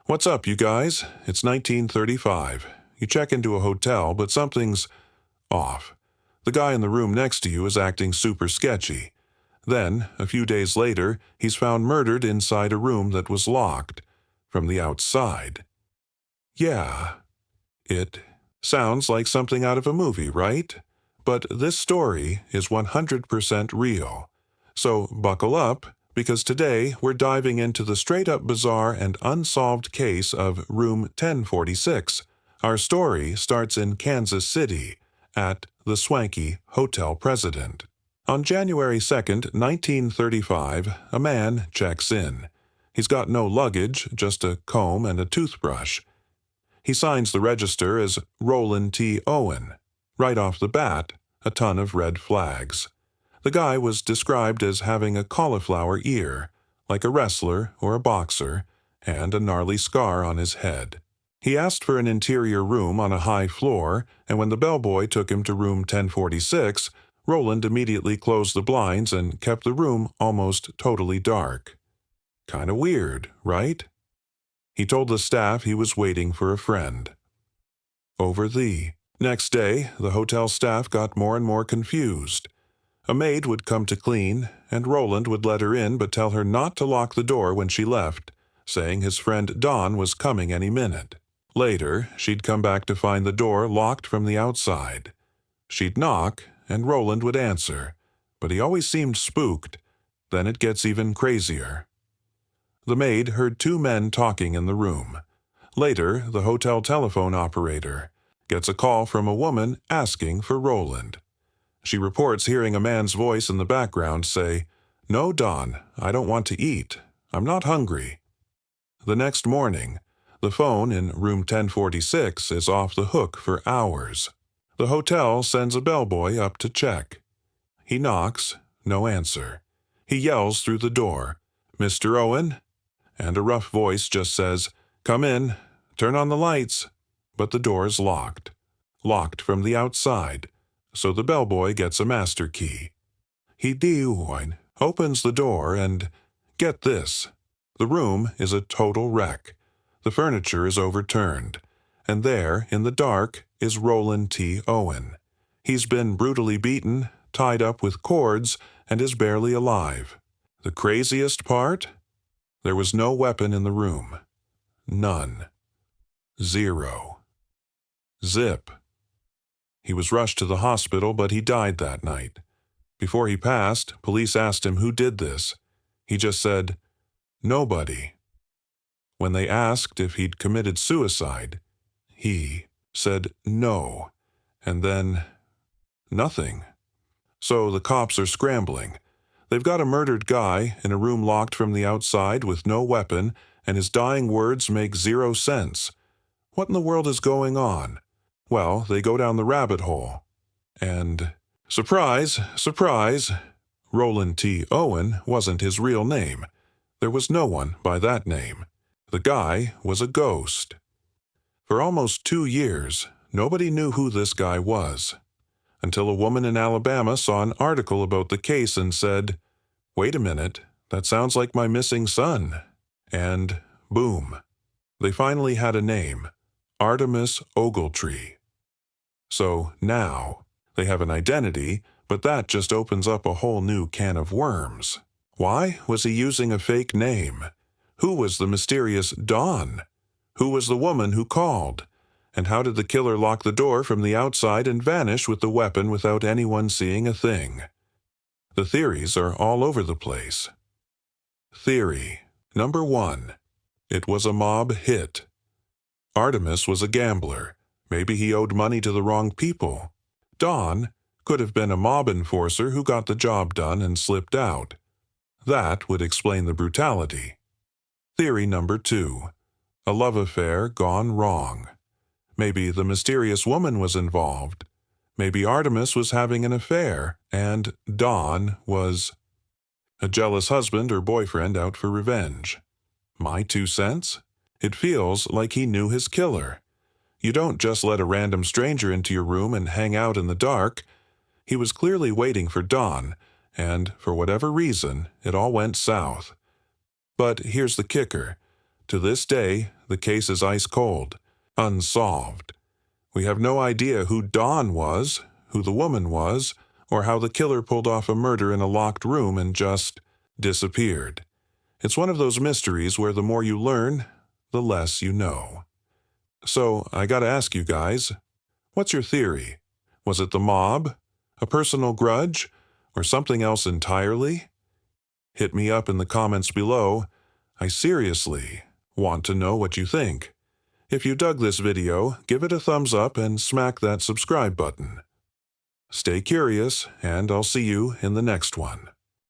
What's up, you guys? It's 1935. You check into a hotel, but something's off. The guy in the room next to you is acting super sketchy. Then, a few days later, he's found murdered inside a room that was locked from the outside. Yeah, it sounds like something out of a movie, right? But this story is 100% real. So buckle up, because today we're diving into the straight-up bizarre and unsolved case of Room 1046. Our story starts in Kansas City, at the swanky Hotel President. On January 2nd, 1935, a man checks in. He's got no luggage, just a comb and a toothbrush. He signs the register as Roland T. Owen. Right off the bat, a ton of red flags. The guy was described as having a cauliflower ear, like a wrestler or a boxer, and a gnarly scar on his head. He asked for an interior room on a high floor, and when the bellboy took him to room 1046, Roland immediately closed the blinds and kept the room almost totally dark. Kinda weird, right? He told the staff he was waiting for a friend. Next day, the hotel staff got more and more confused. A maid would come to clean, and Roland would let her in but tell her not to lock the door when she left, saying his friend Don was coming any minute. Later, she'd come back to find the door locked from the outside. She'd knock, and Roland would answer, but he always seemed spooked. Then it gets even crazier. The maid heard two men talking in the room. Later, the hotel telephone operator gets a call from a woman asking for Roland. She reports hearing a man's voice in the background say, "No, Don, I don't want to eat. I'm not hungry." The next morning, the phone in room 1046 is off the hook for hours. The hotel sends a bellboy up to check. He knocks, no answer. He yells through the door, "Mr. Owen?" And a rough voice just says, "Come in, turn on the lights." But the door's locked. Locked from the outside. So the bellboy gets a master key. He opens the door and, get this, the room is a total wreck. The furniture is overturned. And there, in the dark, is Roland T. Owen. He's been brutally beaten, tied up with cords, and is barely alive. The craziest part? There was no weapon in the room. None. Zero. Zip. He was rushed to the hospital, but he died that night. Before he passed, police asked him who did this. He just said, "Nobody." When they asked if he'd committed suicide, he said no, and then nothing. So the cops are scrambling. They've got a murdered guy in a room locked from the outside with no weapon, and his dying words make zero sense. What in the world is going on? Well, they go down the rabbit hole. And, surprise, surprise, Roland T. Owen wasn't his real name. There was no one by that name. The guy was a ghost. For almost 2 years, nobody knew who this guy was. Until a woman in Alabama saw an article about the case and said, "Wait a minute, that sounds like my missing son." And, boom, they finally had a name, Artemis Ogletree. So now, they have an identity, but that just opens up a whole new can of worms. Why was he using a fake name? Who was the mysterious Dawn? Who was the woman who called? And how did the killer lock the door from the outside and vanish with the weapon without anyone seeing a thing? The theories are all over the place. Theory number 1. It was a mob hit. Artemis was a gambler. Maybe he owed money to the wrong people. Dawn could have been a mob enforcer who got the job done and slipped out. That would explain the brutality. Theory number 2. A love affair gone wrong. Maybe the mysterious woman was involved. Maybe Artemis was having an affair, and Dawn was a jealous husband or boyfriend out for revenge. My 2 cents? It feels like he knew his killer. You don't just let a random stranger into your room and hang out in the dark. He was clearly waiting for Dawn, and for whatever reason, it all went south. But here's the kicker. To this day, the case is ice cold, unsolved. We have no idea who Dawn was, who the woman was, or how the killer pulled off a murder in a locked room and just disappeared. It's one of those mysteries where the more you learn, the less you know. So, I gotta ask you guys, what's your theory? Was it the mob, a personal grudge, or something else entirely? Hit me up in the comments below. I seriously want to know what you think. If you dug this video, give it a thumbs up and smack that subscribe button. Stay curious, and I'll see you in the next one.